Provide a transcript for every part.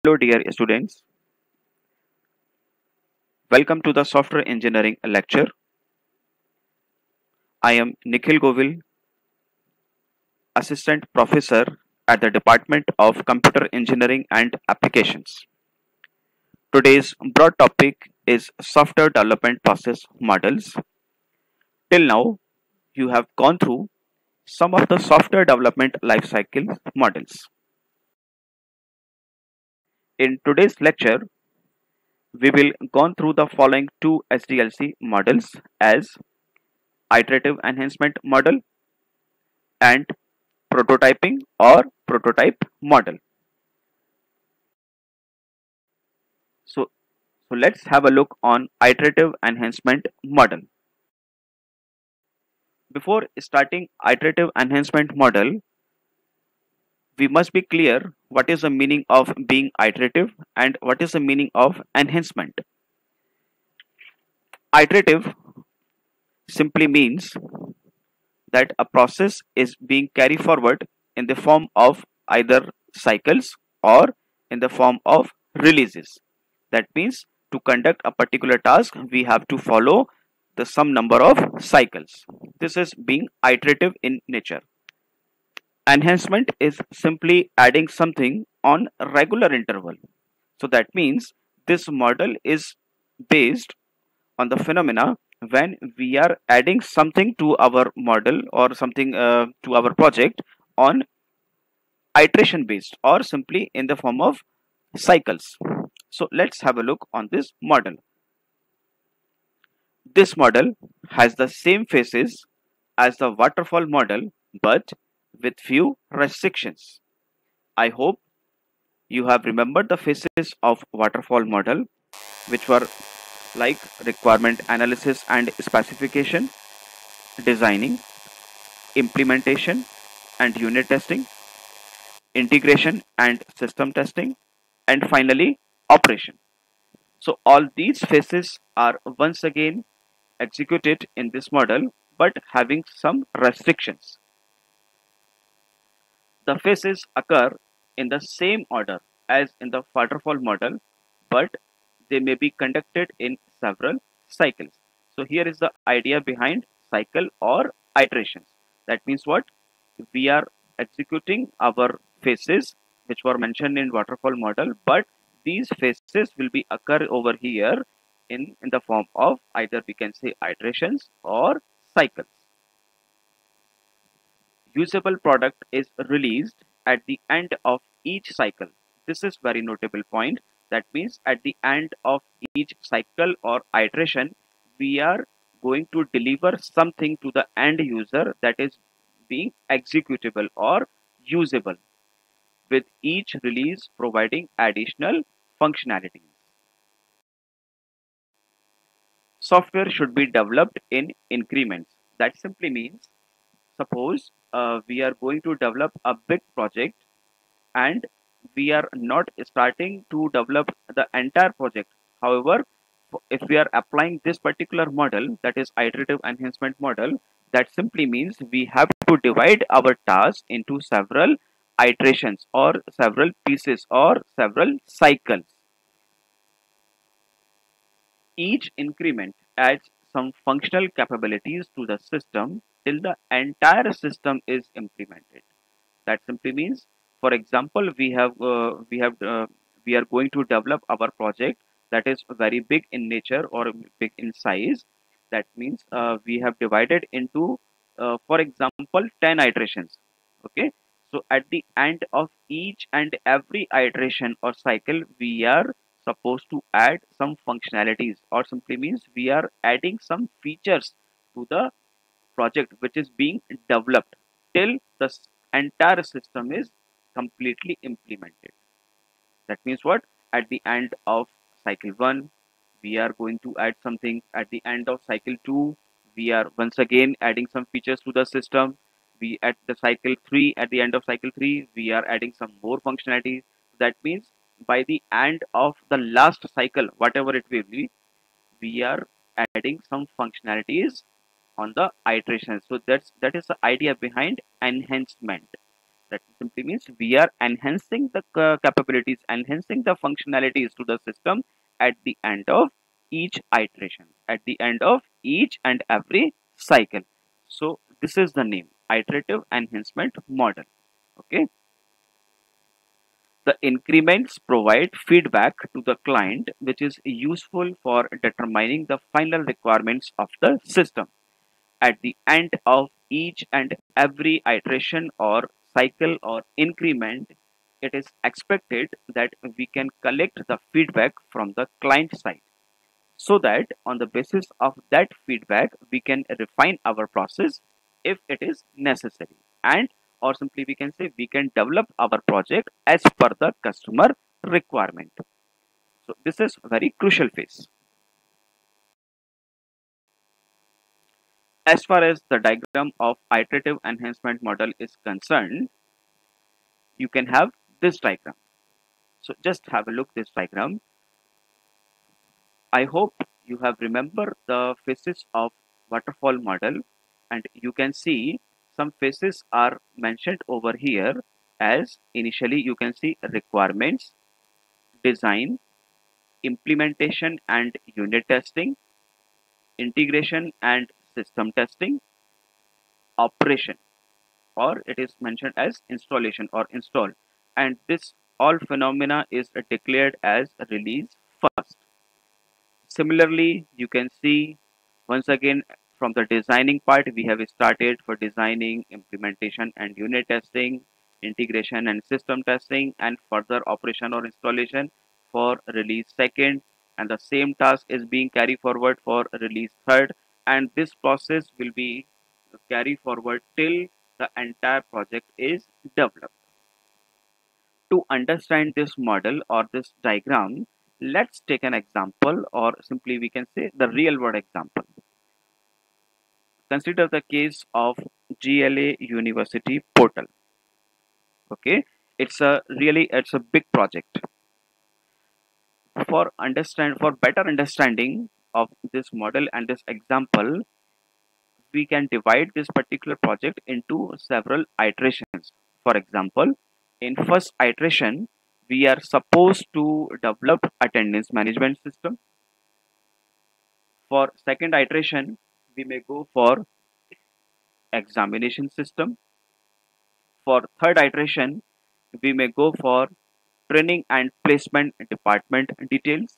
Hello, dear students. Welcome to the software engineering lecture. I am Nikhil Govil, assistant professor at the Department of Computer Engineering and Applications. Today's broad topic is software development process models. Till now, you have gone through some of the software development lifecycle models. In today's lecture, we will go through the following two SDLC models as iterative enhancement model and prototyping or prototype model. So, let's have a look on iterative enhancement model. Before starting iterative enhancement model, we must be clear what is the meaning of being iterative and what is the meaning of enhancement. Iterative simply means that a process is being carried forward in the form of either cycles or in the form of releases. That means to conduct a particular task, we have to follow the some number of cycles. This is being iterative in nature. Enhancement is simply adding something on a regular interval. So that means this model is based on the phenomena when we are adding something to our model or something to our project on iteration based or simply in the form of cycles. So let's have a look on this model. This model has the same phases as the waterfall model but with few restrictions. I hope you have remembered the phases of waterfall model, which were like requirement analysis and specification, designing, implementation and unit testing, integration and system testing, and finally operation. So all these phases are once again executed in this model but having some restrictions. The phases occur in the same order as in the waterfall model, but they may be conducted in several cycles. So here is the idea behind cycle or iterations. That means what? We are executing our phases which were mentioned in waterfall model, but these phases will be occur over here in the form of either we can say iterations or cycles. Usable product is released at the end of each cycle. This is very notable point. That means at the end of each cycle or iteration, we are going to deliver something to the end user that is being executable or usable, with each release providing additional functionalities. Software should be developed in increments. That simply means suppose we are going to develop a big project and we are not starting to develop the entire project. However, if we are applying this particular model, that is iterative enhancement model, that simply means we have to divide our task into several iterations or several pieces or several cycles. Each increment adds some functional capabilities to the system till the entire system is implemented. That simply means, for example, we are going to develop our project that is very big in nature or big in size. That means we have divided into, for example, 10 iterations. Okay, so at the end of each and every iteration or cycle, we are supposed to add some functionalities, or simply means we are adding some features to the project which is being developed till the entire system is completely implemented. That means what? At the end of cycle 1, we are going to add something. At the end of cycle 2, we are once again adding some features to the system. We at the cycle 3, at the end of cycle 3, we are adding some more functionalities. That means by the end of the last cycle, whatever it will be, we are adding some functionalities on the iteration. So that is the idea behind enhancement. That simply means we are enhancing the capabilities, enhancing the functionalities to the system at the end of each iteration, at the end of each and every cycle. So this is the name, iterative enhancement model. Okay. The increments provide feedback to the client, which is useful for determining the final requirements of the system. At the end of each and every iteration or cycle or increment, it is expected that we can collect the feedback from the client side, so that on the basis of that feedback we can refine our process if it is necessary, and or simply we can say we can develop our project as per the customer requirement. So this is a very crucial phase. As far as the diagram of iterative enhancement model is concerned, you can have this diagram. So just have a look this diagram. I hope you have remembered the phases of waterfall model, and you can see some phases are mentioned over here. As initially you can see requirements, design, implementation and unit testing, integration and system testing, operation, or it is mentioned as installation or install, and this all phenomena is declared as release first. Similarly, you can see once again from the designing part, we have started for designing, implementation and unit testing, integration and system testing, and further operation or installation for release second. And the same task is being carried forward for release third. And this process will be carried forward till the entire project is developed. To understand this model or this diagram, let's take an example, or simply we can say the real world example. Consider the case of GLA University portal. Okay, it's a big project. For better understanding of this model and this example, we can divide this particular project into several iterations. For example, in first iteration, we are supposed to develop attendance management system. For second iteration, we may go for examination system. For third iteration, we may go for training and placement department details.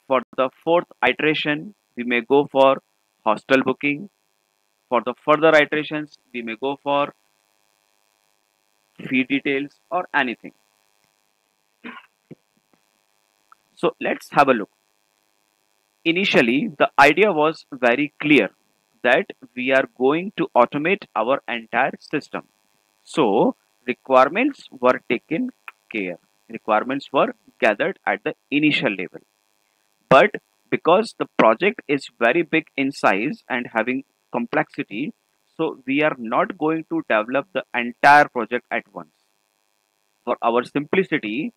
For the fourth iteration, we may go for hostel booking. For the further iterations, we may go for fee details or anything. So let's have a look. Initially, the idea was very clear that we are going to automate our entire system. So requirements were taken care. Requirements were gathered at the initial level. But because the project is very big in size and having complexity, so we are not going to develop the entire project at once. For our simplicity,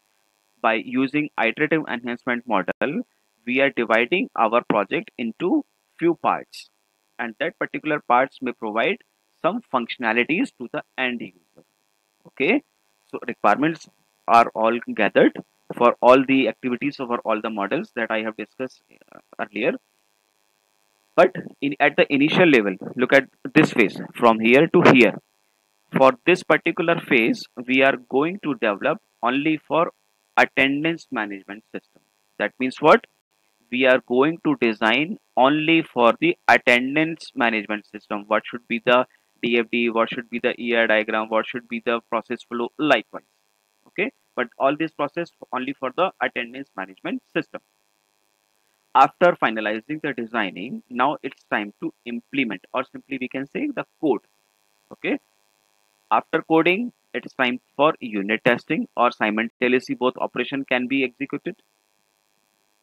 by using iterative enhancement model, we are dividing our project into few parts, and that particular parts may provide some functionalities to the end user. Okay, so requirements are all gathered for all the activities over all the models that I have discussed earlier. But at the initial level, look at this phase from here to here. For this particular phase, we are going to develop only for attendance management system. That means what? We are going to design only for the attendance management system. What should be the DFD? What should be the ER diagram? What should be the process flow? Likewise. Okay. But all this process only for the attendance management system. After finalizing the designing, now it's time to implement, or simply we can say the code. Okay. After coding, it's time for unit testing, or simultaneously both operation can be executed.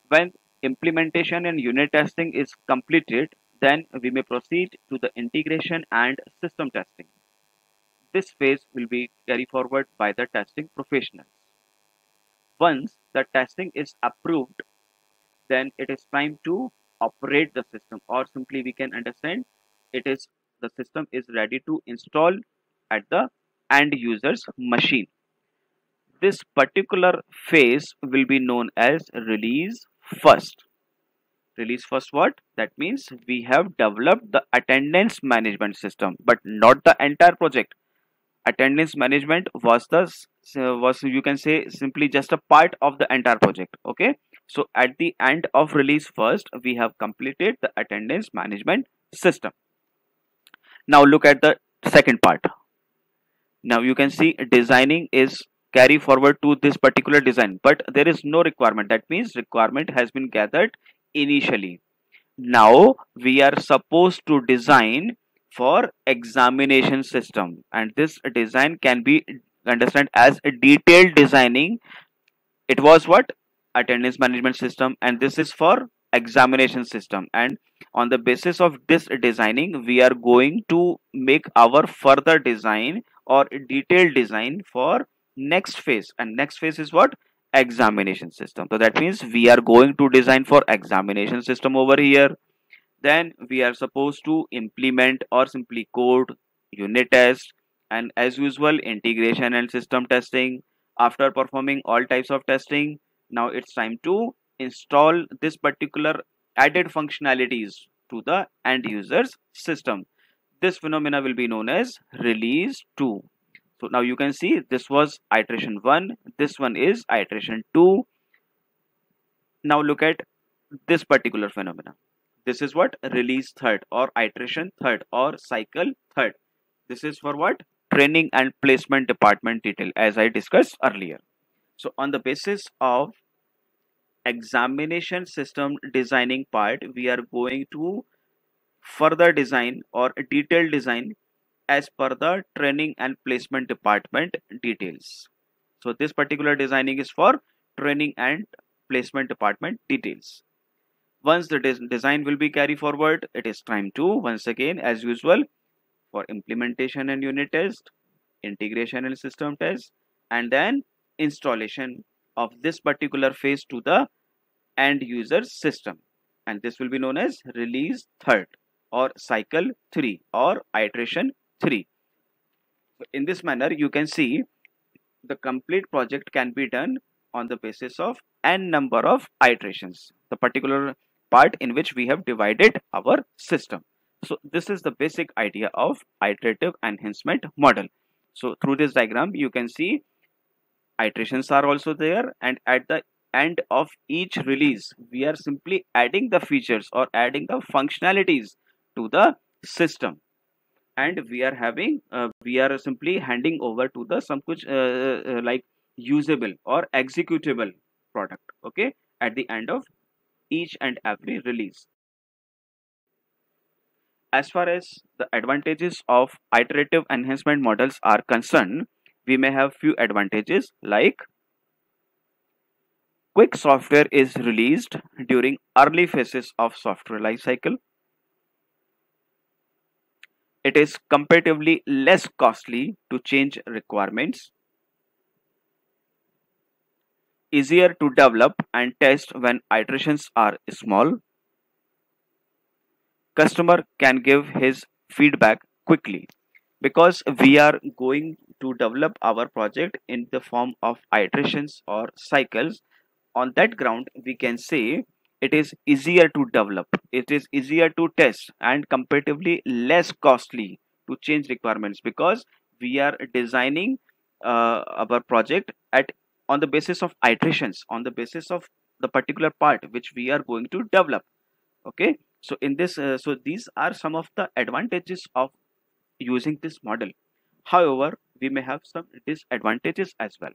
When implementation and unit testing is completed, then we may proceed to the integration and system testing. This phase will be carried forward by the testing professionals. Once the testing is approved, then it is time to operate the system, or simply we can understand it is the system is ready to install at the end user's machine. This particular phase will be known as release first. Release first what? That means we have developed the attendance management system, but not the entire project. Attendance management was was, you can say, simply just a part of the entire project. Okay, so at the end of release first, we have completed the attendance management system. Now look at the second part. Now you can see designing is carry forward to this particular design, but there is no requirement. That means requirement has been gathered initially. Now we are supposed to design for examination system, and this design can be understand as a detailed designing. It was what? Attendance management system, and this is for examination system. And on the basis of this designing, we are going to make our further design or detailed design for next phase, and next phase is what? Examination system. So that means we are going to design for examination system over here. Then we are supposed to implement or simply code unit test, and as usual integration and system testing. After performing all types of testing, now it's time to install this particular added functionalities to the end users system. This phenomena will be known as release 2. So now you can see this was iteration 1, this one is iteration 2. Now look at this particular phenomena. This is what? Release third or iteration third or cycle third. This is for what? Training and placement department detail, as I discussed earlier. So on the basis of examination system designing part, we are going to further design or detailed design as per the training and placement department details. So this particular designing is for training and placement department details. Once the design will be carried forward, it is time to once again as usual for implementation and unit test, integration and system test, and then installation of this particular phase to the end user system, and this will be known as release third or cycle 3 or iteration 3. So in this manner you can see the complete project can be done on the basis of n number of iterations, the particular part in which we have divided our system. So this is the basic idea of iterative enhancement model. So through this diagram you can see iterations are also there, and at the end of each release we are simply adding the features or adding the functionalities to the system, and we are having we are simply handing over to the some kuch like usable or executable product, okay, at the end of each and every release. As far as the advantages of iterative enhancement models are concerned, we may have few advantages like quick software is released during early phases of software lifecycle. It is comparatively less costly to change requirements. Easier to develop and test when iterations are small. Customer can give his feedback quickly. Because we are going to develop our project in the form of iterations or cycles, on that ground we can say it is easier to develop, it is easier to test, and comparatively less costly to change requirements, because we are designing our project at on the basis of iterations, on the basis of the particular part which we are going to develop. Okay, so in this so these are some of the advantages of using this model. However, we may have some disadvantages as well.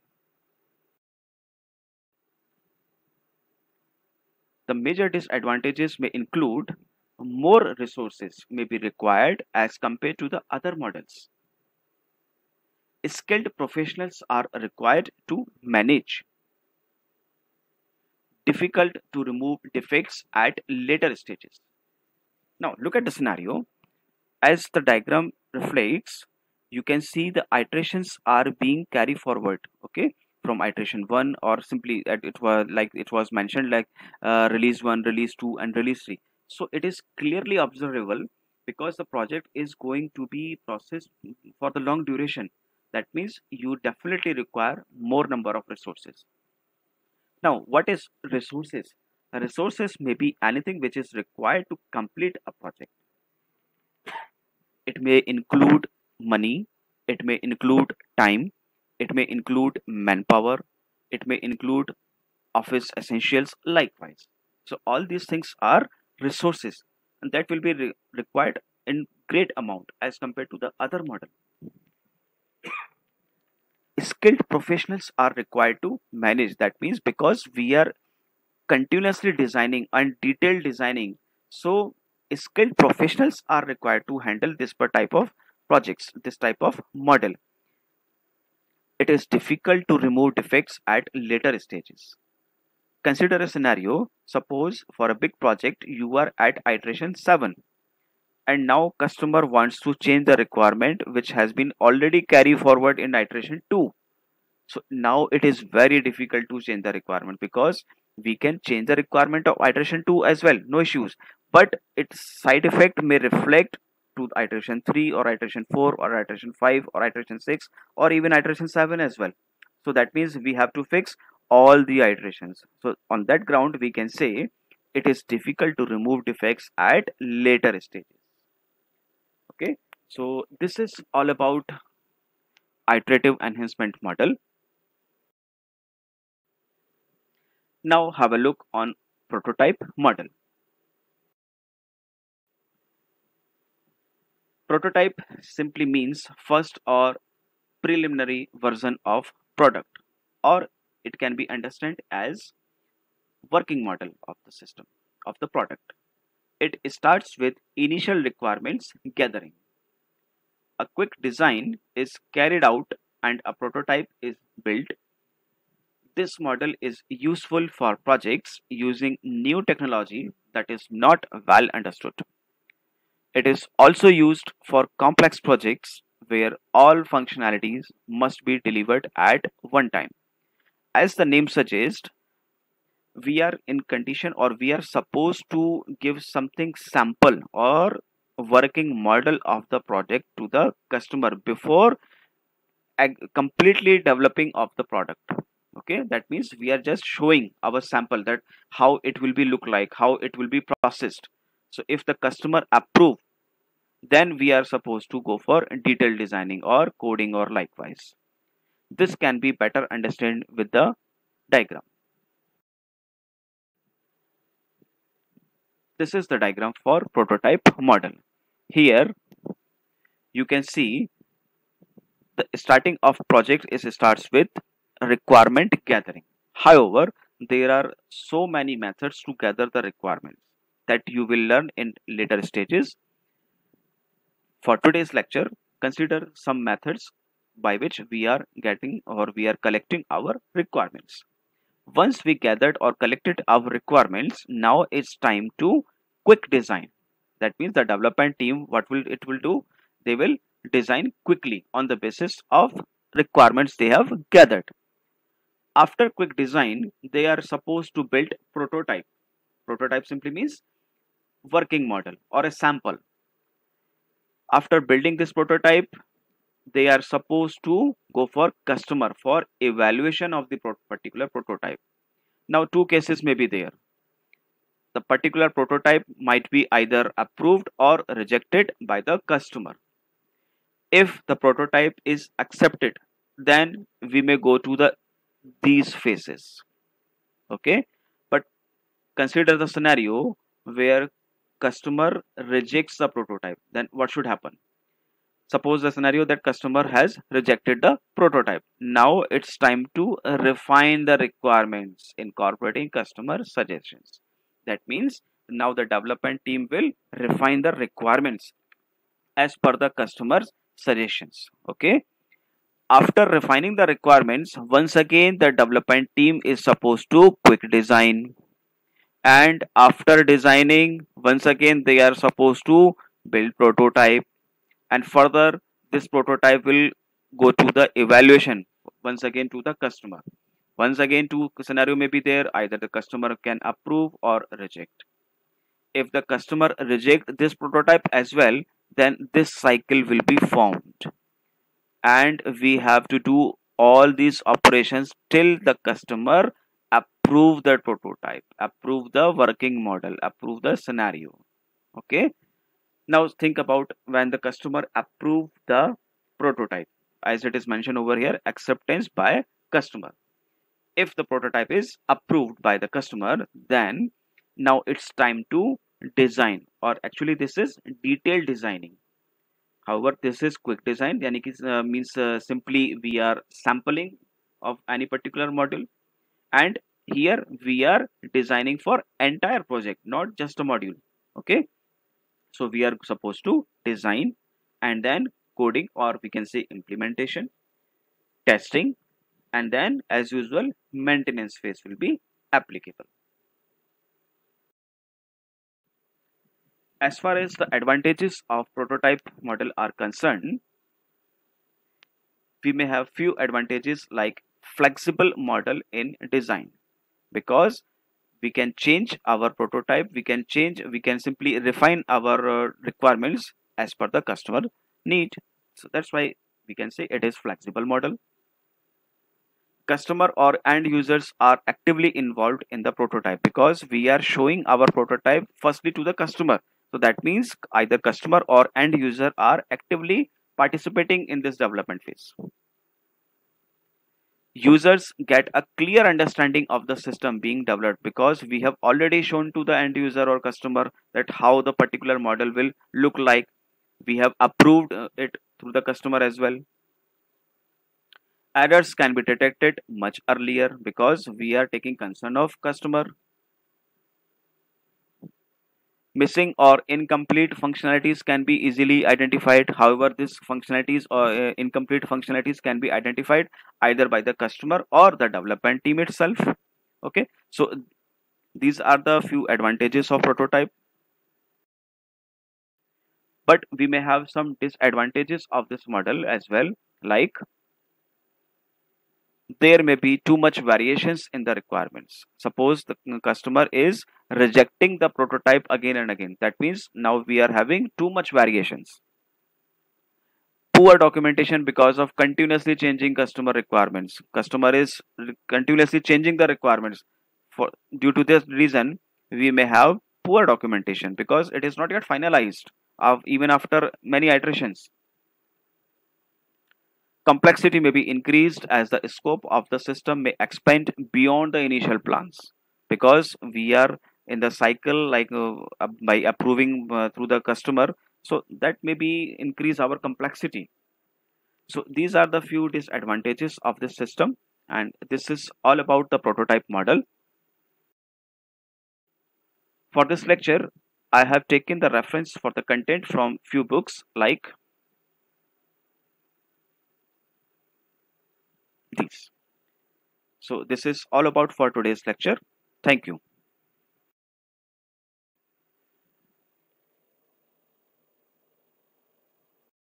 The major disadvantages may include more resources may be required as compared to the other models. Skilled professionals are required to manage. Difficult to remove defects at later stages. Now look at the scenario. As the diagram reflects, you can see the iterations are being carried forward, okay, from iteration 1, or simply it was like it was mentioned like release 1, release 2 and release 3. So it is clearly observable because the project is going to be processed for the long duration. That means you definitely require more number of resources. Now, what is resources? Resources may be anything which is required to complete a project. It may include money, it may include time, it may include manpower, it may include office essentials likewise. So all these things are resources, and that will be required in great amount as compared to the other model. Skilled professionals are required to manage. That means because we are continuously designing and detailed designing, so skilled professionals are required to handle this type of projects, this type of model. It is difficult to remove defects at later stages. Consider a scenario. Suppose for a big project you are at iteration 7 and now customer wants to change the requirement which has been already carried forward in iteration 2. So now it is very difficult to change the requirement, because we can change the requirement of iteration 2 as well, no issues, but its side effect may reflect to iteration 3 or iteration 4 or iteration 5 or iteration 6 or even iteration 7 as well. So that means we have to fix all the iterations. So on that ground we can say it is difficult to remove defects at later stages. Okay, so this is all about iterative enhancement model. Now have a look on prototype model. Prototype simply means first or preliminary version of product, or it can be understood as working model of the system, of the product. It starts with initial requirements gathering. A quick design is carried out and a prototype is built. This model is useful for projects using new technology that is not well understood. It is also used for complex projects where all functionalities must be delivered at one time. As the name suggests, we are in condition, or we are supposed to give something sample or working model of the project to the customer before completely developing of the product. Okay, that means we are just showing our sample, that how it will be look like, how it will be processed. So if the customer approve, then we are supposed to go for detailed designing or coding or likewise. This can be better understood with the diagram. This is the diagram for prototype model. Here you can see the starting of project is starts with requirement gathering. However, there are so many methods to gather the requirements that you will learn in later stages. For today's lecture, consider some methods by which we are getting or we are collecting our requirements. Once we gathered or collected our requirements, now it's time to quick design. That means the development team, what will it will do? They will design quickly on the basis of requirements they have gathered. After quick design, they are supposed to build prototype. Prototype simply means working model or a sample. After building this prototype, they are supposed to go for customer for evaluation of the particular prototype. Now two cases may be there. The particular prototype might be either approved or rejected by the customer. If the prototype is accepted, then we may go to these phases. Okay, but consider the scenario where customer rejects the prototype. Then what should happen? Suppose the scenario that customer has rejected the prototype. Now it's time to refine the requirements incorporating customer suggestions. That means now the development team will refine the requirements as per the customer's suggestions. Okay. After refining the requirements, once again the development team is supposed to quick design. And after designing, once again they are supposed to build prototype. And further, this prototype will go to the evaluation once again to the customer. Once again, two scenario may be there, either the customer can approve or reject. If the customer reject this prototype as well, then this cycle will be formed. and we have to do all these operations till the customer approve the prototype, approve the working model, approve the scenario. Okay, now think about when the customer approve the prototype, as it is mentioned over here, acceptance by customer. If the prototype is approved by the customer, then now it's time to design, or actually this is detailed designing. However, this is quick design, yani ki, means simply we are sampling of any particular module, and here we are designing for entire project, not just a module. Okay, so we are supposed to design, and then coding, or we can say implementation, testing, and then as usual maintenance phase will be applicable. As far as the advantages of prototype model are concerned, we may have few advantages like flexible model in design, because we can change our prototype, we can simply refine our requirements as per the customer need. So that's why we can say it is flexible model. Customer or end users are actively involved in the prototype, because we are showing our prototype firstly to the customer. So that means either customer or end user are actively participating in this development phase. Users get a clear understanding of the system being developed, because we have already shown to the end user or customer that how the particular model will look like. We have approved it through the customer as well. Errors can be detected much earlier, because we are taking concern of customer. Missing or incomplete functionalities can be easily identified. However, these functionalities or incomplete functionalities can be identified either by the customer or the development team itself. Okay, so these are the few advantages of prototype. But we may have some disadvantages of this model as well, like there may be too much variations in the requirements. Suppose the customer is rejecting the prototype again and again. That means now we are having too much variations. Poor documentation because of continuously changing customer requirements. Customer is continuously changing the requirements. For due to this reason, we may have poor documentation because it is not yet finalized even after many iterations. Complexity may be increased as the scope of the system may expand beyond the initial plans, because we are in the cycle like by approving through the customer, so that may be increase our complexity. So these are the few disadvantages of this system, and this is all about the prototype model. For this lecture, I have taken the reference for the content from few books like these. So this is all about for today's lecture. Thank you.